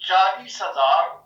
40,000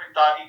45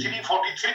343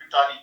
45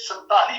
47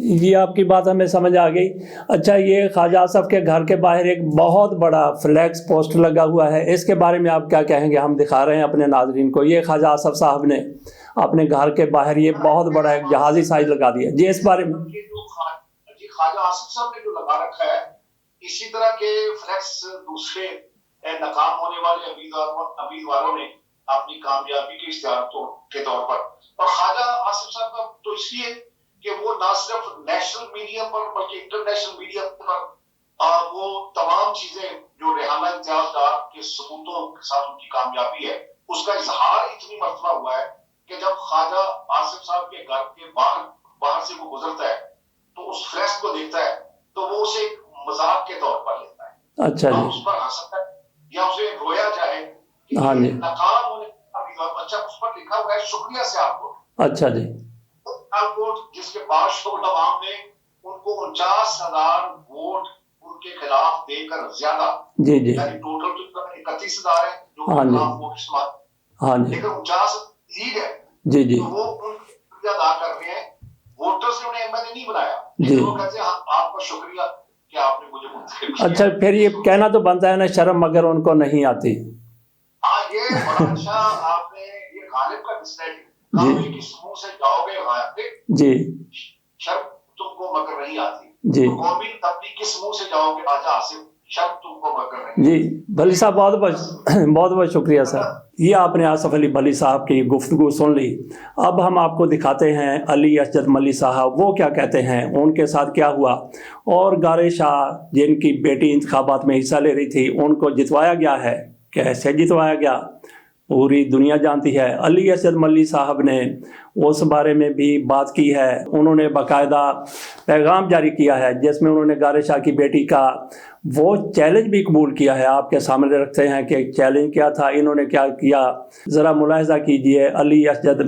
یہ آپ کی بات ہمیں سمجھ آ گئی. اچھا، یہ خواجہ آصف کے گھر کے باہر ایک بہت بڑا فلیکس پوسٹ لگا ہوا ہے، اس کے بارے میں آپ کیا کہیں گے؟ ہم دکھا رہے ہیں اپنے ناظرین کو، یہ خواجہ آصف صاحب نے اپنے گھر کے باہر یہ بہت بڑا ایک جہازی سائز لگا دیا. جی اس بارے میں. خواجہ آصف صاحب نے جو لگا رکھا ہے، اسی طرح کے فلیکس دوسرے ناکام ہونے والے امیدواروں نے اپنی کامیابی کے اشتہار کے طور پر، اور خواجہ آصف صاحب کا تو اس لیے کہ وہ نہ صرف نیشنل میڈیا پر بلکہ انٹرنیشنل میڈیا پر وہ تمام چیزیں جو ریحانہ امتیاز ڈار کے ثبوتوں کے ساتھ ان کی کامیابی ہے اس کا اظہار اتنی مرتبہ ہوا ہے کہ جب خواجہ آصف صاحب کے گھر کے باہر سے وہ گزرتا ہے تو اس فلیکس کو دیکھتا ہے تو وہ اسے ایک مذاق کے طور پر لیتا ہے. اچھا جی. اس پر ہنستا ہے یا اسے رویا جائے. ہاں جی. ناکام ہونے اچھا اس پر لکھا ہوا ہے شکریہ سے آپ کو. اچھا جی. جس کے بعد شعبہ عوام نے ان کو 49,000 ووٹ ان کے خلاف دے کر زیادہ، جی جی، یعنی ٹوٹل تو 31,000 ہے جو خلاف ووٹ استعمال، ہاں جی، لیکن 49 لیڈ ہے. جی جی، تو وہ ان کی شکریہ ادا کر رہے ہیں. ووٹرز نے انہیں ایم ایل اے نہیں بنایا، جی. وہ کہتے ہیں آپ کا شکریہ کہ آپ نے مجھے منتخب کیا. اچھا، پھر یہ کہنا تو بنتا ہے نا شرم مگر ان کو نہیں آتی. ہاں، یہ بڑا اچھا آپ نے یہ غالب کا ڈسپلے جی کس منہ سے جاؤ گے غائب، جی، شرم تم کو مگر نہیں آتی. جی قومی تب بھی کس منہ سے جاؤ گے خواجہ آصف، شرم تم کو مگر نہیں. جی بھلی صاحب، بہت بہت شکریہ سر. یہ آپ نے آصف علی بھلی صاحب کی گفتگو سن لی. اب ہم آپ کو دکھاتے ہیں علی اسجد ملی صاحب وہ کیا کہتے ہیں، ان کے ساتھ کیا ہوا، اور گارے شاہ جن کی بیٹی انتخابات میں حصہ لے رہی تھی ان کو جتوایا گیا ہے، کیسے جتوایا گیا پوری دنیا جانتی ہے. علی اسجد ملی صاحب نے اس بارے میں بھی بات کی ہے. انہوں نے باقاعدہ پیغام جاری کیا ہے جس میں انہوں نے گارے شاہ کی بیٹی کا وہ چیلنج بھی قبول کیا ہے. آپ کے سامنے رکھتے ہیں کہ چیلنج کیا تھا، انہوں نے کیا کیا، ذرا ملاحظہ کیجئے. علی اسجد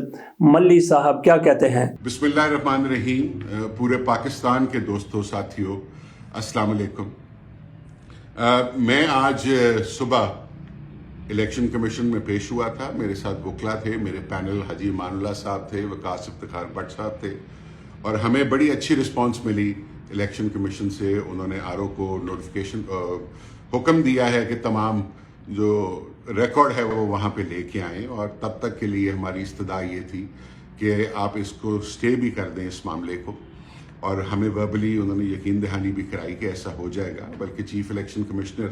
ملی صاحب کیا کہتے ہیں. بسم اللہ الرحمن الرحیم. پورے پاکستان کے دوستوں ساتھیوں السلام علیکم. میں آج صبح الیکشن کمیشن میں پیش ہوا تھا. میرے ساتھ وکلا تھے، میرے پینل حاجی امان اللہ صاحب تھے، وقاص افتخار بٹ صاحب تھے، اور ہمیں بڑی اچھی رسپانس ملی الیکشن کمیشن سے. انہوں نے آر او کو نوٹیفیکیشن حکم دیا ہے کہ تمام جو ریکارڈ ہے وہ وہاں پہ لے کے آئیں، اور تب تک کے لیے ہماری استدعا یہ تھی کہ آپ اس کو سٹے بھی کر دیں اس معاملے کو. اور ہمیں وربلی انہوں نے یقین دہانی بھی کرائی کہ ایسا ہو جائے گا. بلکہ چیف الیکشن کمشنر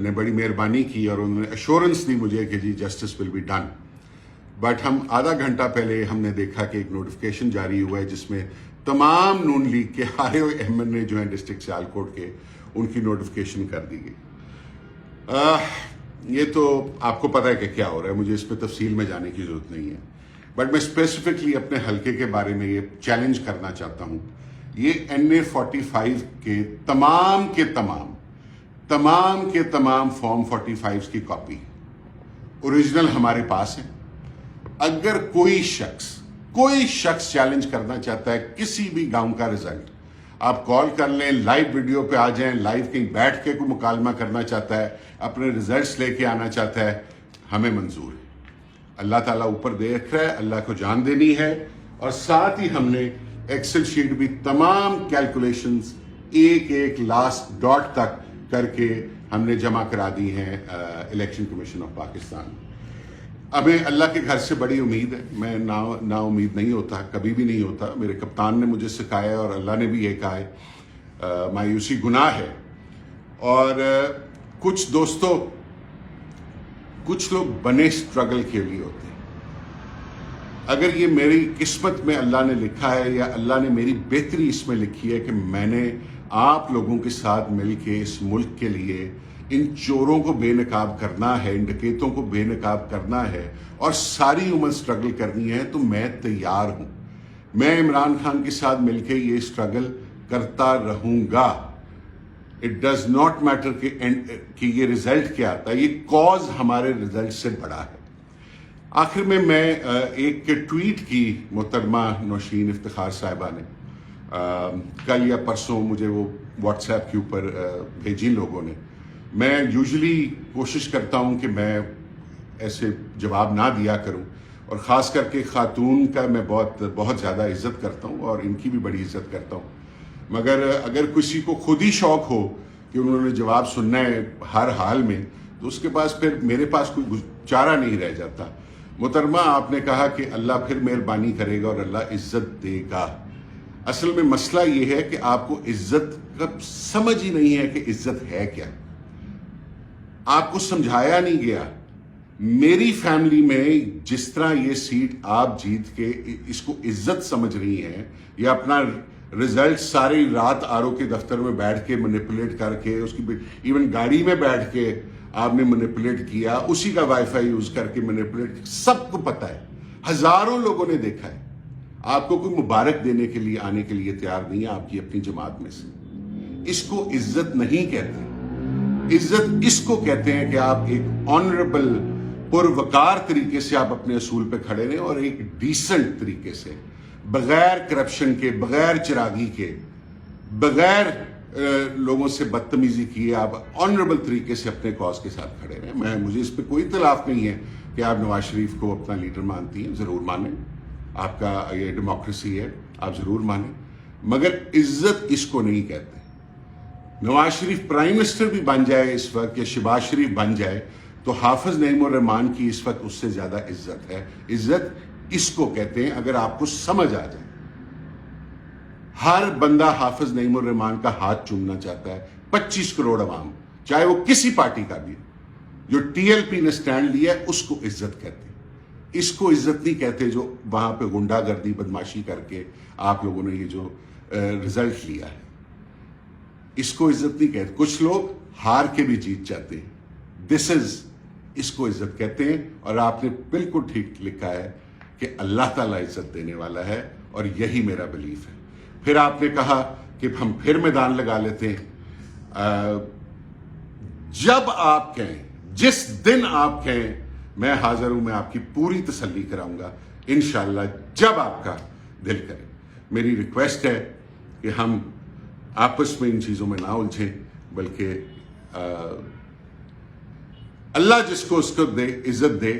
نے بڑی مہربانی کی اور انہوں نے ایشورنس دی مجھے کہ جی justice will be done. But ہم آدھا گھنٹہ پہلے ہم نے دیکھا کہ ایک نوٹیفیکیشن جاری ہوا ہے جس میں تمام نون لیگ کے ہارے ہوئے ایم این اے جو ہیں ڈسٹرکٹ سیالکوٹ کے، ان کی نوٹیفیکیشن کر دی گئی. یہ تو آپ کو پتہ ہے کہ کیا ہو رہا ہے، مجھے اس پہ تفصیل میں جانے کی ضرورت نہیں ہے. بٹ میں اسپیسیفکلی اپنے حلقے کے بارے میں یہ چیلنج کرنا چاہتا ہوں. یہ NA-45 کے تمام فارم 45 کی کاپی اوریجنل ہمارے پاس ہے. اگر کوئی شخص چیلنج کرنا چاہتا ہے کسی بھی گاؤں کا رزلٹ، آپ کال کر لیں، لائیو ویڈیو پہ آ جائیں، لائیو کہیں بیٹھ کے کوئی مکالمہ کرنا چاہتا ہے، اپنے ریزلٹس لے کے آنا چاہتا ہے، ہمیں منظور ہے. اللہ تعالیٰ اوپر دیکھ رہا ہے، اللہ کو جان دینی ہے. اور ساتھ ہی ہم نے ایکسل شیٹ بھی تمام کیلکولیشنز ایک لاسٹ ڈاٹ تک کر کے ہم نے جمع کرا دی ہیں الیکشن کمیشن آف پاکستان. ہمیں اللہ کے گھر سے بڑی امید ہے. میں نا امید نہیں ہوتا، کبھی بھی نہیں ہوتا. میرے کپتان نے مجھے سکھایا اور اللہ نے بھی یہ کہا ہے مایوسی گناہ ہے. اور کچھ لوگ بنے اسٹرگل کے لیے ہوتے ہیں. اگر یہ میری قسمت میں اللہ نے لکھا ہے یا اللہ نے میری بہتری اس میں لکھی ہے کہ میں نے آپ لوگوں کے ساتھ مل کے اس ملک کے لیے ان چوروں کو بے نقاب کرنا ہے، ان ڈکیتوں کو بے نقاب کرنا ہے اور ساری عمر اسٹرگل کرنی ہے، تو میں تیار ہوں. میں عمران خان کے ساتھ مل کے یہ اسٹرگل کرتا رہوں گا. اٹ ڈز ناٹ میٹر کہ یہ رزلٹ کیا آتا ہے، یہ کاز ہمارے رزلٹ سے بڑا ہے. آخر میں ایک ٹویٹ کی محترمہ نوشین افتخار صاحبہ نے کل یا پرسوں مجھے وہ واٹس ایپ کے اوپر بھیجی لوگوں نے. میں یوزلی کوشش کرتا ہوں کہ میں ایسے جواب نہ دیا کروں. اور خاص کر کے خاتون کا میں بہت زیادہ عزت کرتا ہوں اور ان کی بھی بڑی عزت کرتا ہوں، مگر اگر کسی کو خود ہی شوق ہو کہ انہوں نے جواب سننا ہے ہر حال میں، تو اس کے پاس پھر میرے پاس کوئی چارہ نہیں رہ جاتا۔ محترمہ، آپ نے کہا کہ اللہ پھر مہربانی کرے گا اور اللہ عزت دے گا۔ اصل میں مسئلہ یہ ہے کہ آپ کو عزت کا سمجھ ہی نہیں ہے کہ عزت ہے کیا، آپ کو سمجھایا نہیں گیا۔ میری فیملی میں جس طرح یہ سیٹ آپ جیت کے اس کو عزت سمجھ رہی ہیں، یا اپنا رزلٹ ساری رات آرو کے دفتر میں بیٹھ کے مینیپولیٹ کر کے، اس کی ایون گاڑی میں بیٹھ کے آپ نے مینیپولیٹ کیا، اسی کا وائی فائی یوز کر کے مینیپولیٹ، سب کو پتا ہے، ہزاروں لوگوں نے دیکھا ہے۔ آپ کو کوئی مبارک دینے کے لیے آنے کے لیے تیار نہیں ہے آپ کی اپنی جماعت میں سے۔ اس کو عزت نہیں کہتے، عزت اس کو کہتے ہیں کہ آپ ایک آنریبل پروقار طریقے سے آپ اپنے اصول پہ کھڑے رہیں، اور ایک ڈیسنٹ طریقے سے، بغیر کرپشن کے، بغیر چراغی کے، بغیر لوگوں سے بدتمیزی کیے آپ آنریبل طریقے سے اپنے کاز کے ساتھ کھڑے رہیں۔ مجھے اس پہ کوئی اختلاف نہیں ہے کہ آپ نواز شریف کو اپنا لیڈر مانتی ہیں، ضرور مانیں، آپ کا یہ ڈیموکریسی ہے، آپ ضرور مانیں، مگر عزت اس کو نہیں کہتے۔ نواز شریف پرائم منسٹر بھی بن جائے اس وقت، یا شہباز شریف بن جائے، تو حافظ نعیم الرحمان کی اس وقت اس سے زیادہ عزت ہے۔ عزت اس کو کہتے ہیں، اگر آپ کو سمجھ آ جائے۔ ہر بندہ حافظ نعیم الرحمان کا ہاتھ چومنا چاہتا ہے، 25 کروڑ عوام، چاہے وہ کسی پارٹی کا بھی، جو ٹی ایل پی نے سٹینڈ لیا ہے اس کو عزت کہتے ہیں۔ اس کو عزت نہیں کہتے جو وہاں پہ غنڈہ گردی بدماشی کر کے آپ لوگوں نے یہ جو رزلٹ لیا ہے، اس کو عزت نہیں کہتے۔ کچھ لوگ ہار کے بھی جیت جاتے ہیں، اس کو عزت کہتے ہیں۔ اور آپ نے بالکل ٹھیک لکھا ہے کہ اللہ تعالیٰ عزت دینے والا ہے، اور یہی میرا بلیف ہے۔ پھر آپ نے کہا کہ ہم پھر میدان لگا لیتے ہیں۔ جب آپ کہیں، جس دن آپ کہیں، میں حاضر ہوں، میں آپ کی پوری تسلی کراؤں گا انشاءاللہ، جب آپ کا دل کرے۔ میری ریکویسٹ ہے کہ ہم آپس میں ان چیزوں میں نہ الجھیں، بلکہ اللہ جس کو اس کو دے، عزت دے،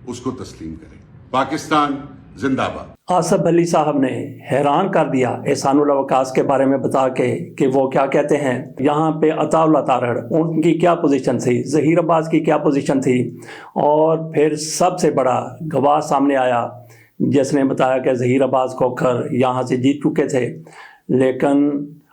اس کو تسلیم کرے۔ پاکستان زندہ باد۔ آصف علی صاحب نے حیران کر دیا احسان اللہ وقاص کے بارے میں بتا کے کہ وہ کیا کہتے ہیں۔ یہاں پہ عطا اللہ تارڑ، ان کی کیا پوزیشن تھی، ظہیر عباس کی کیا پوزیشن تھی، اور پھر سب سے بڑا گواہ سامنے آیا جس نے بتایا کہ ظہیر عباس کھوکھر یہاں سے جیت چکے تھے، لیکن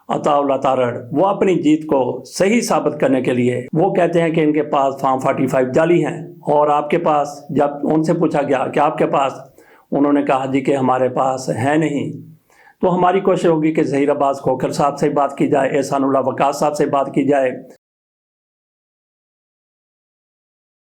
عطا اللہ تارڑ وہ اپنی جیت کو صحیح ثابت کرنے کے لیے وہ کہتے ہیں کہ ان کے پاس فارم 45 جعلی ہیں، اور آپ کے پاس، جب ان سے پوچھا گیا کہ آپ کے پاس، انہوں نے کہا جی کہ ہمارے پاس ہے نہیں۔ تو ہماری کوشش ہوگی کہ ظہیر عباس کھوکھر صاحب سے بات کی جائے، احسان اللہ وقاص صاحب سے بات کی جائے،